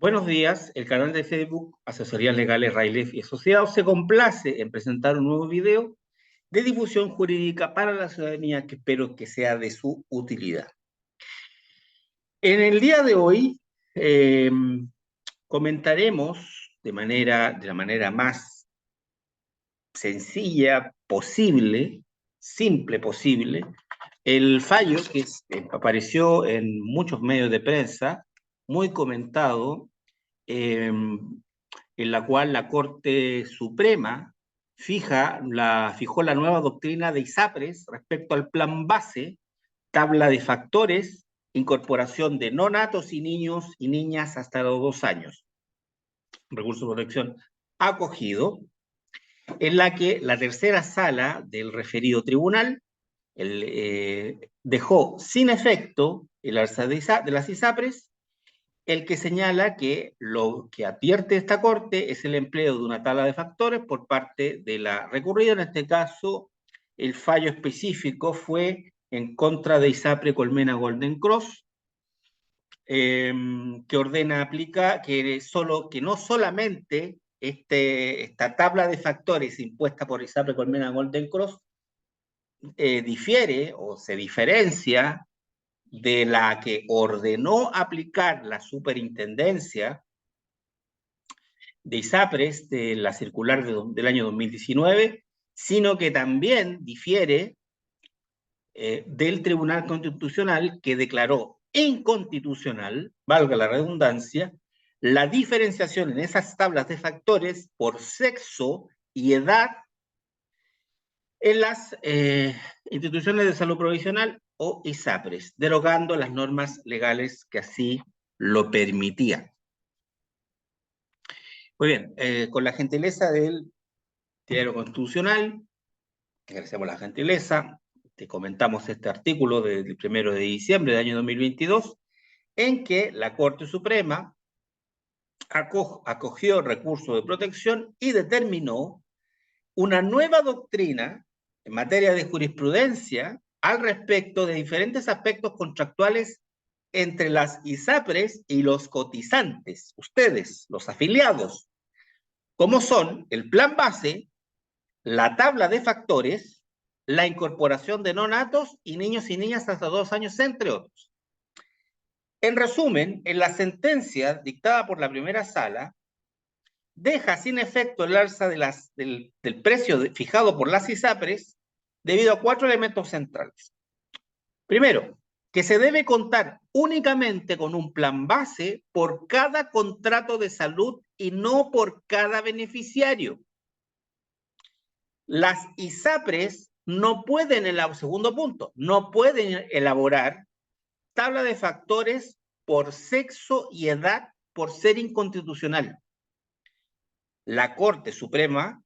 Buenos días, el canal de Facebook Asesorías Legales Railef y Asociados se complace en presentar un nuevo video de difusión jurídica para la ciudadanía que espero que sea de su utilidad. En el día de hoy eh, comentaremos de la manera más sencilla posible, simple posible, el fallo que apareció en muchos medios de prensa, muy comentado, en la cual la Corte Suprema fijó la nueva doctrina de ISAPRES respecto al plan base, tabla de factores, incorporación de no natos y niños y niñas hasta los 2 años, recurso de protección acogido, en la que la tercera sala del referido tribunal dejó sin efecto el alza de las ISAPRES, el que señala que lo que advierte esta Corte es el empleo de una tabla de factores por parte de la recurrida. En este caso, el fallo específico fue en contra de ISAPRE Colmena Golden Cross, que ordena aplicar que no solamente esta tabla de factores impuesta por ISAPRE Colmena Golden Cross difiere o se diferencia de la que ordenó aplicar la superintendencia de ISAPRES, de la circular del año 2019, sino que también difiere del Tribunal Constitucional, que declaró inconstitucional, valga la redundancia, la diferenciación en esas tablas de factores por sexo y edad en las instituciones de salud provisional o ISAPRES, derogando las normas legales que así lo permitían. Muy bien, con la gentileza del Diario Constitucional, agradecemos la gentileza, te comentamos este artículo del 1 de diciembre del año 2022, en que la Corte Suprema acogió recurso de protección y determinó una nueva doctrina en materia de jurisprudencia al respecto de diferentes aspectos contractuales entre las ISAPRES y los cotizantes, ustedes, los afiliados, como son el plan base, la tabla de factores, la incorporación de no natos y niños y niñas hasta 2 años, entre otros. En resumen, en la sentencia dictada por la primera sala, deja sin efecto el alza del precio fijado por las ISAPRES debido a 4 elementos centrales. Primero, que se debe contar únicamente con un plan base por cada contrato de salud y no por cada beneficiario. Las ISAPRES no pueden, segundo punto, no pueden elaborar tabla de factores por sexo y edad por ser inconstitucional. La Corte Suprema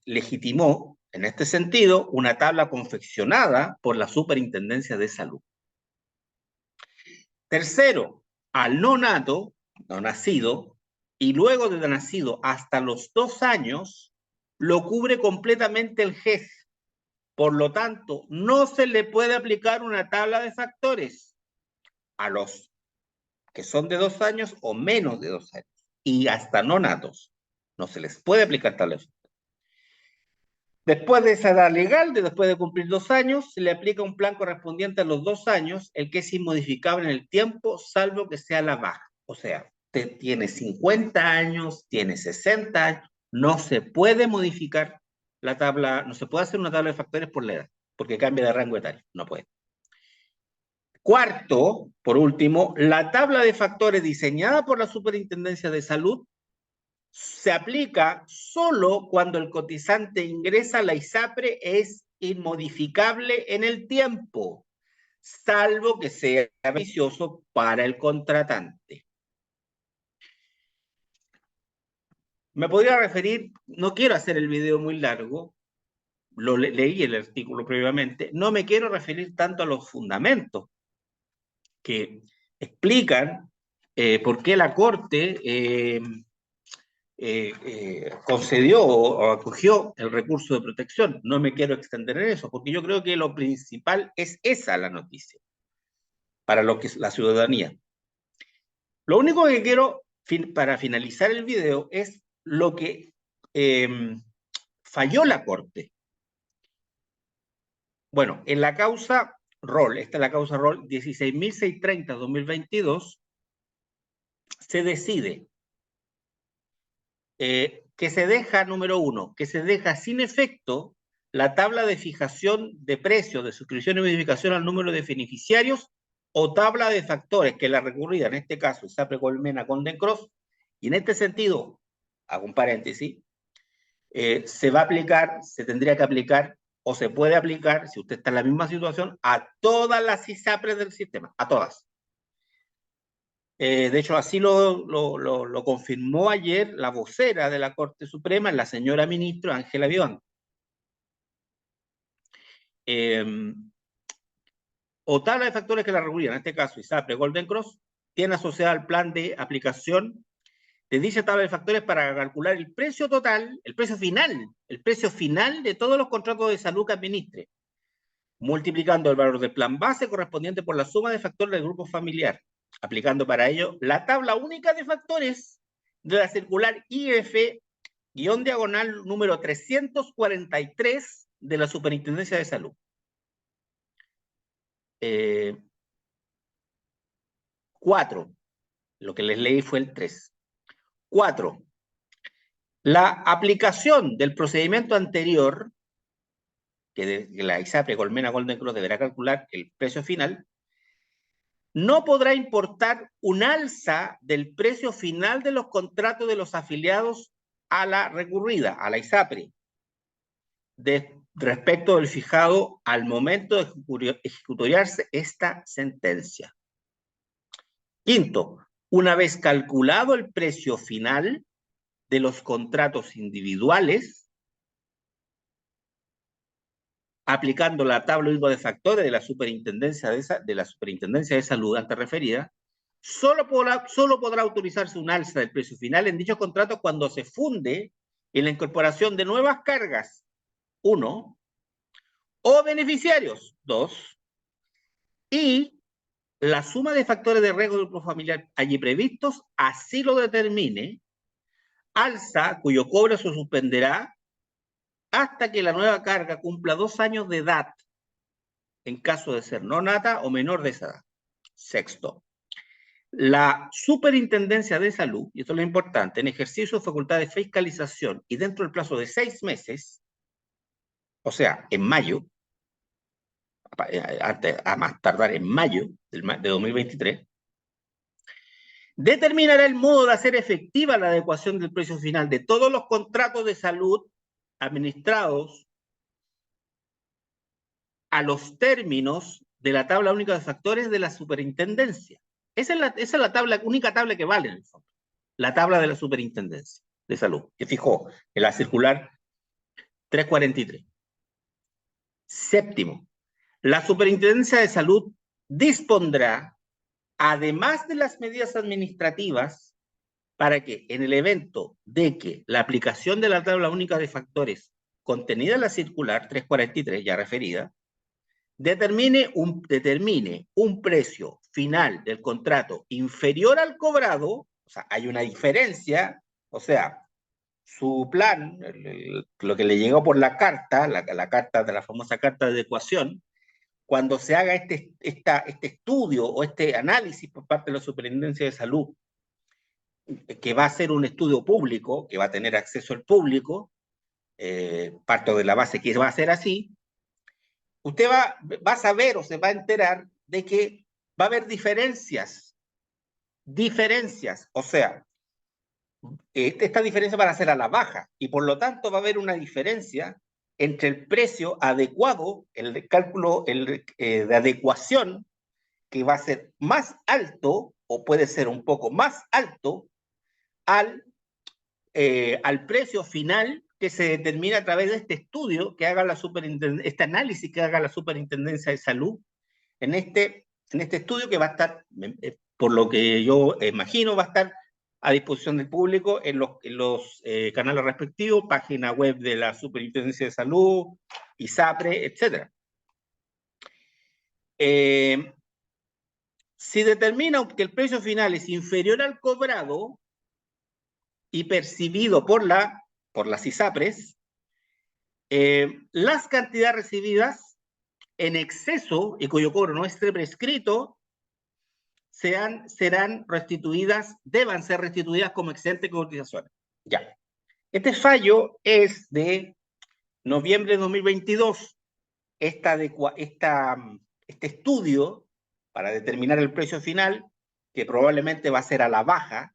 legitimó, en este sentido, una tabla confeccionada por la Superintendencia de Salud. Tercero, al no nacido, y luego de nacido hasta los 2 años, lo cubre completamente el GES. Por lo tanto, no se le puede aplicar una tabla de factores a los que son de 2 años o menos de 2 años, y hasta no natos. No se les puede aplicar tabla de factores. Después de esa edad legal, después de cumplir 2 años, se le aplica un plan correspondiente a los 2 años, el que es inmodificable en el tiempo, salvo que sea la baja. O sea, usted tiene 50 años, tiene 60 años, no se puede modificar la tabla, no se puede hacer una tabla de factores por la edad, porque cambia de rango etario, no puede. Cuarto, por último, la tabla de factores diseñada por la Superintendencia de Salud se aplica solo cuando el cotizante ingresa a la ISAPRE, es inmodificable en el tiempo, salvo que sea beneficioso para el contratante. Me podría referir, no quiero hacer el video muy largo, leí el artículo previamente, no me quiero referir tanto a los fundamentos que explican por qué la Corte concedió o acogió el recurso de protección. No me quiero extender en eso, porque yo creo que lo principal es esa la noticia, para lo que es la ciudadanía. Lo único que quiero para finalizar el video, es lo que falló la Corte. Bueno, en la causa Roll, esta es la causa Roll 16.630-2022, se decide que se deja, número uno, que se deja sin efecto la tabla de fijación de precios de suscripción y modificación al número de beneficiarios o tabla de factores que la recurrida, en este caso, ISAPRE Colmena Golden Cross, y en este sentido, hago un paréntesis, se va a aplicar, se tendría que aplicar o se puede aplicar, si usted está en la misma situación, a todas las ISAPRES del sistema, a todas. De hecho, así lo confirmó ayer la vocera de la Corte Suprema, la señora ministra Ángela Vivanco. O tabla de factores que la regulan, en este caso ISAPRE Golden Cross, tiene asociada al plan de aplicación de dicha tabla de factores para calcular el precio total, el precio final de todos los contratos de salud que administre, multiplicando el valor del plan base correspondiente por la suma de factores del grupo familiar, aplicando para ello la tabla única de factores de la circular IF-diagonal número 343 de la Superintendencia de Salud. 4. Lo que les leí fue el 3. 4. La aplicación del procedimiento anterior, que la ISAPRE Colmena Golden Cross deberá calcular el precio final, no podrá importar un alza del precio final de los contratos de los afiliados a la recurrida, a la ISAPRE, respecto del fijado al momento de ejecutoriarse esta sentencia. 5. Una vez calculado el precio final de los contratos individuales, aplicando la tabla de factores de la Superintendencia de Salud antes referida, solo podrá autorizarse un alza del precio final en dichos contratos cuando se funde en la incorporación de nuevas cargas, 1, o beneficiarios, 2, y la suma de factores de riesgo del grupo familiar allí previstos así lo determine, alza cuyo cobro se suspenderá hasta que la nueva carga cumpla 2 años de edad, en caso de ser no nata o menor de esa edad. 6. La Superintendencia de Salud, y esto es lo importante, en ejercicio de facultad de fiscalización y dentro del plazo de 6 meses, o sea, en mayo, a más tardar en mayo de 2023, determinará el modo de hacer efectiva la adecuación del precio final de todos los contratos de salud administrados a los términos de la tabla única de factores de la superintendencia. Esa es la única tabla que vale en el fondo. La tabla de la superintendencia de salud, que fijó en la circular 343. 7. La superintendencia de salud dispondrá, además de las medidas administrativas, para que en el evento de que la aplicación de la tabla única de factores contenida en la circular 343, ya referida, determine un precio final del contrato inferior al cobrado, o sea, hay una diferencia, o sea, su plan, lo que le llegó por la carta, la carta de la famosa carta de adecuación, cuando se haga este estudio o este análisis por parte de la Superintendencia de Salud, que va a ser un estudio público, que va a tener acceso al público, parto de la base que va a ser así, usted va a saber o se va a enterar de que va a haber diferencias, o sea, esta diferencia va a ser a la baja y por lo tanto va a haber una diferencia entre el precio adecuado, el cálculo de adecuación, que va a ser más alto o puede ser un poco más alto al precio final que se determina a través de este estudio que haga este análisis que haga la Superintendencia de Salud en este estudio que va a estar, por lo que yo imagino, va a estar a disposición del público en los canales respectivos, página web de la Superintendencia de Salud, ISAPRE, etc. Si determina que el precio final es inferior al cobrado, y percibido por las ISAPRES, las cantidades recibidas en exceso y cuyo cobro no esté prescrito serán restituidas, deban ser restituidas como excedente de cotizaciones. Ya. Este fallo es de noviembre de 2022. Este estudio para determinar el precio final, que probablemente va a ser a la baja,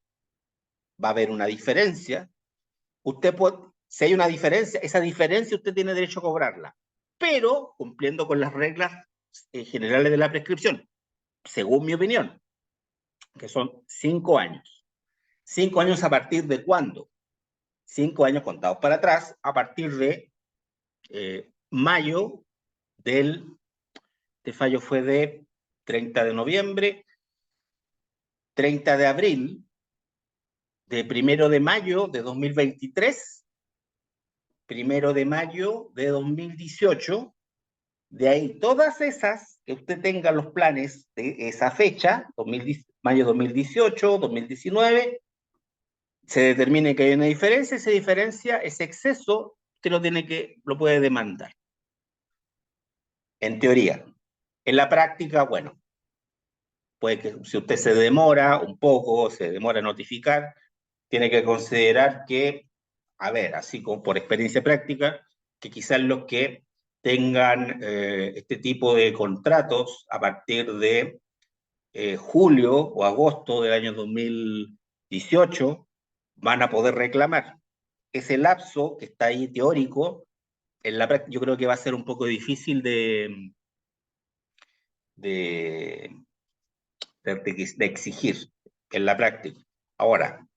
va a haber una diferencia. Usted puede, si hay una diferencia, esa diferencia usted tiene derecho a cobrarla, pero cumpliendo con las reglas generales de la prescripción, según mi opinión, que son 5 años. 5 años a partir de ¿cuándo? 5 años contados para atrás, a partir de mayo este fallo fue de 30 de noviembre, 30 de abril, de 1 de mayo de 2023, 1 de mayo de 2018, de ahí todas esas que usted tenga los planes de esa fecha, mayo 2018, 2019, se determine que hay una diferencia, esa diferencia, ese exceso, usted lo puede demandar. En teoría. En la práctica, bueno, puede que si usted se demora un poco, se demora en notificar, tiene que considerar que, a ver, así como por experiencia práctica, que quizás los que tengan este tipo de contratos a partir de julio o agosto del año 2018 van a poder reclamar. Ese lapso que está ahí teórico, en la práctica yo creo que va a ser un poco difícil de exigir en la práctica. Ahora,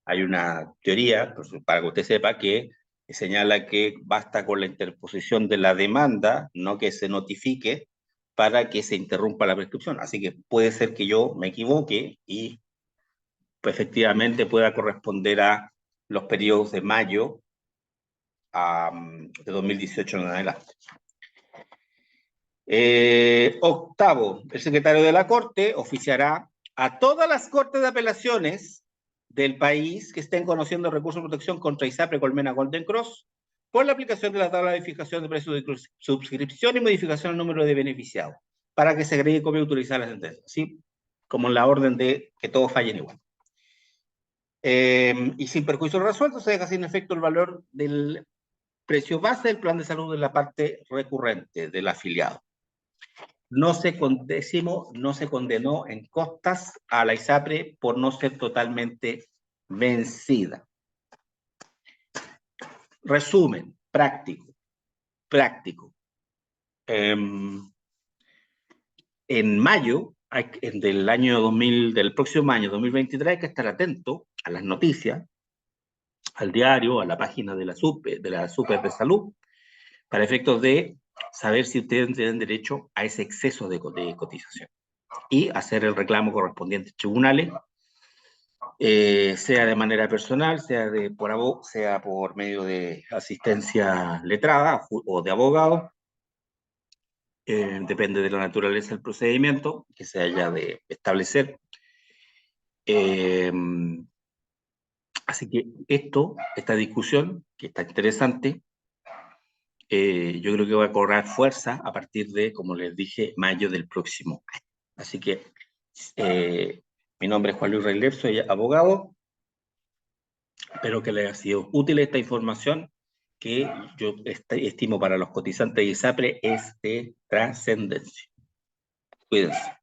hay una teoría, para que usted sepa, que señala que basta con la interposición de la demanda, no que se notifique, para que se interrumpa la prescripción. Así que puede ser que yo me equivoque y pues, efectivamente pueda corresponder a los periodos de mayo de 2018 en adelante. Octavo, el secretario de la Corte oficiará a todas las cortes de apelaciones del país que estén conociendo recursos de protección contra ISAPRE, Colmena, Golden Cross, por la aplicación de la tabla de fijación de precios de suscripción y modificación del número de beneficiados, para que se agregue cómo autorizar la sentencia, ¿sí? Como en la orden de que todos fallen igual. Y sin perjuicio resuelto, se deja sin efecto el valor del precio base del plan de salud de la parte recurrente del afiliado. No se condenó en costas a la ISAPRE por no ser totalmente vencida. Resumen, práctico. En mayo del próximo año 2023 hay que estar atento a las noticias, al diario, a la página de la SUPE de salud, para efectos de saber si ustedes tienen derecho a ese exceso de cotización y hacer el reclamo correspondiente a tribunales, sea de manera personal, sea por medio de asistencia letrada o de abogado, depende de la naturaleza del procedimiento que se haya de establecer. Así que esta discusión, que está interesante, yo creo que va a cobrar fuerza a partir de, como les dije, mayo del próximo año. Así que mi nombre es Juan Luis Reiler, soy abogado. Espero que les haya sido útil esta información que yo estimo para los cotizantes de ISAPRE es de trascendencia. Cuídense.